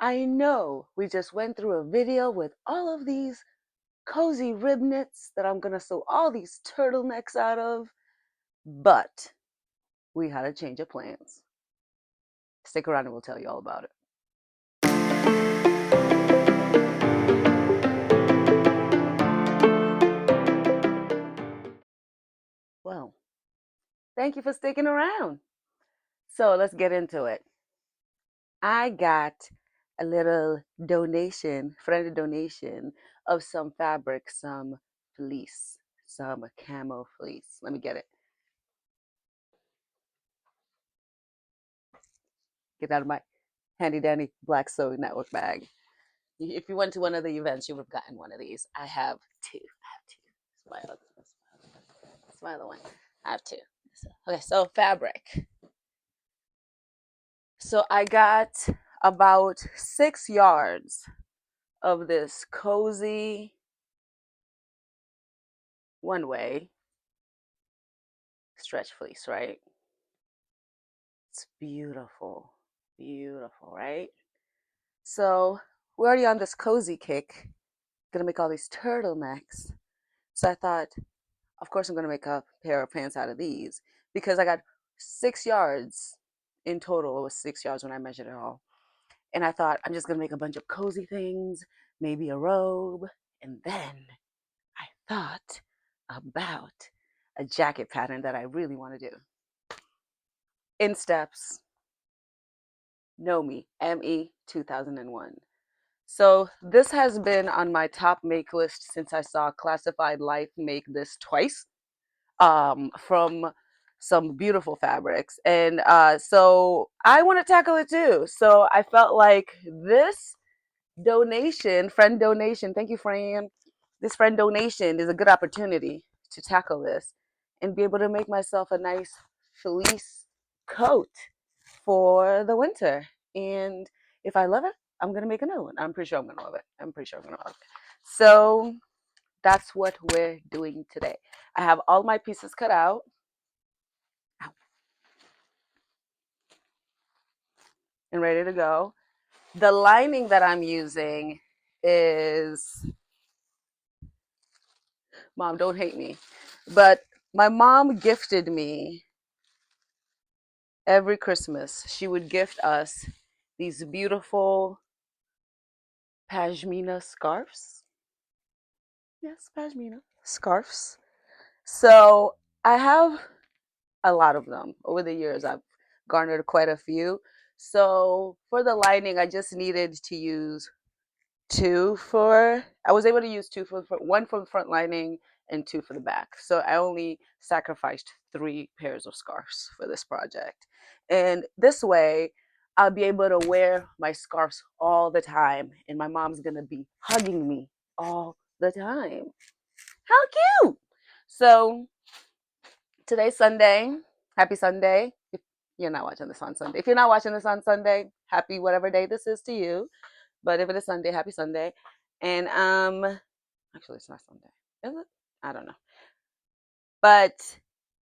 I know we just went through a video with all of these cozy rib knits that I'm gonna sew all these turtlenecks out of, but we had a change of plans. Stick around and we'll tell you all about it. Well, thank you for sticking around. So let's get into it. I got a little donation, friendly donation of some fabric, some fleece, some camo fleece. Let me get it. Get out of my handy dandy Black Sewing Network bag. If you went to one of the events, you would have gotten one of these. I have two. That's my other one. I have two. Okay, so fabric. So I got about 6 yards of this cozy one way stretch fleece, right? It's beautiful, beautiful, right? So we're already on this cozy kick. Gonna make all these turtlenecks. So I thought, of course, I'm gonna make a pair of pants out of these because I got 6 yards in total. It was 6 yards when I measured it all. And I thought, I'm just gonna make a bunch of cozy things, maybe a robe. And then I thought about a jacket pattern that I really want to do. In steps, KNOWME, ME 2001. So this has been on my top make list since I saw Classified Life make this twice, from some beautiful fabrics. And so I want to tackle it too. So I felt like this donation, friend donation, thank you, Fran. This friend donation is a good opportunity to tackle this and be able to make myself a nice fleece coat for the winter. And if I love it, I'm gonna make a new one. I'm pretty sure I'm gonna love it. So that's what we're doing today. I have all my pieces cut out. And ready to go. The lining that I'm using is, Mom, don't hate me, but my mom gifted me every Christmas. She would gift us these beautiful pashmina scarves. Yes, pashmina scarves. So I have a lot of them over the years. I've garnered quite a few. So for the lining, I just needed to use I was able to use two for one for the front lining and two for the back. So I only sacrificed 3 pairs of scarves for this project. And this way, I'll be able to wear my scarves all the time. And my mom's going to be hugging me all the time. How cute! So today's Sunday. Happy Sunday. If you're not watching this on Sunday. If you're not watching this on Sunday, happy whatever day this is to you. But if it is Sunday, happy Sunday. And actually it's not Sunday. Is it? I don't know. But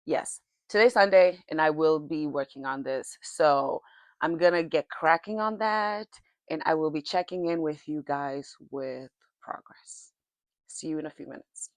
yes, today's Sunday and I will be working on this. So I'm gonna get cracking on that and I will be checking in with you guys with progress. See you in a few minutes.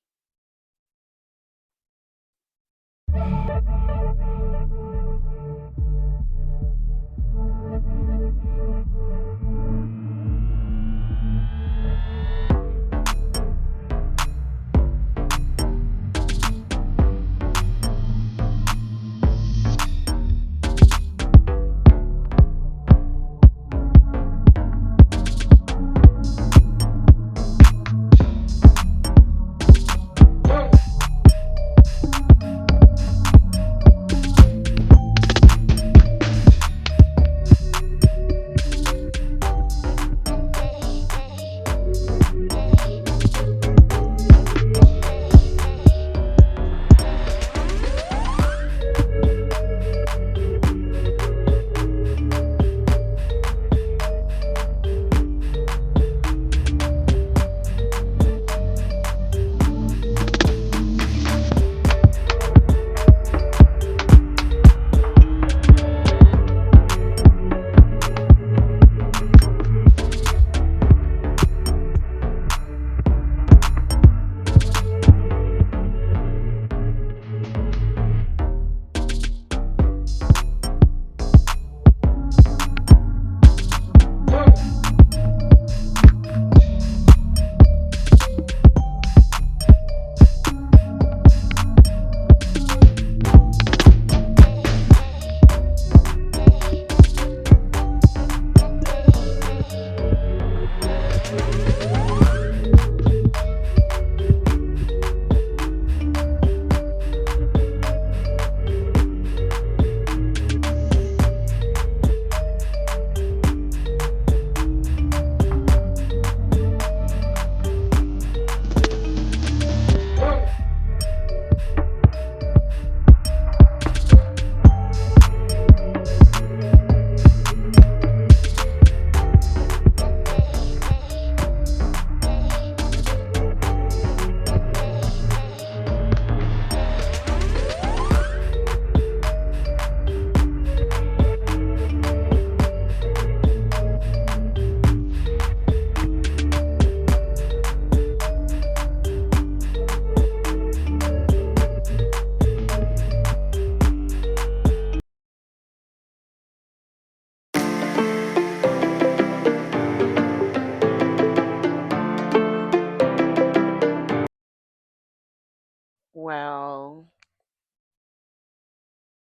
Well,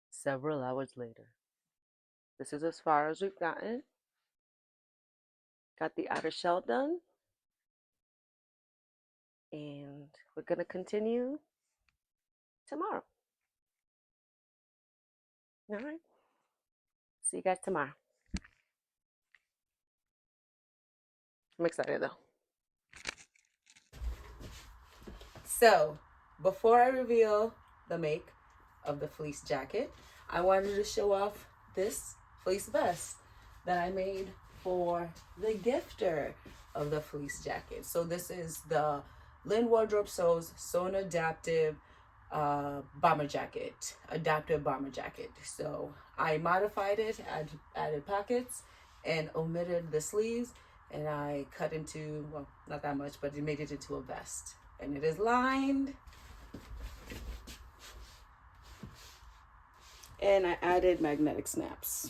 several hours later. This is as far as we've gotten. Got the outer shell done. And we're going to continue tomorrow. All right. See you guys tomorrow. I'm excited though. So, before I reveal the make of the fleece jacket, I wanted to show off this fleece vest that I made for the gifter of the fleece jacket. So this is the Lynn Wardrobe Sews Sewn Adaptive bomber jacket, adaptive bomber jacket. So I modified it, added pockets, and omitted the sleeves, and I cut into, well, not that much, but it made it into a vest. And it is lined. And I added magnetic snaps.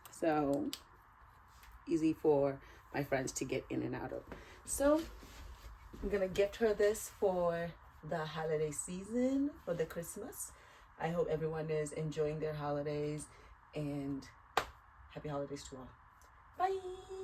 So easy for my friends to get in and out of. So I'm gonna gift her this for the holiday season, for the Christmas. I hope everyone is enjoying their holidays, and happy holidays to all. Bye.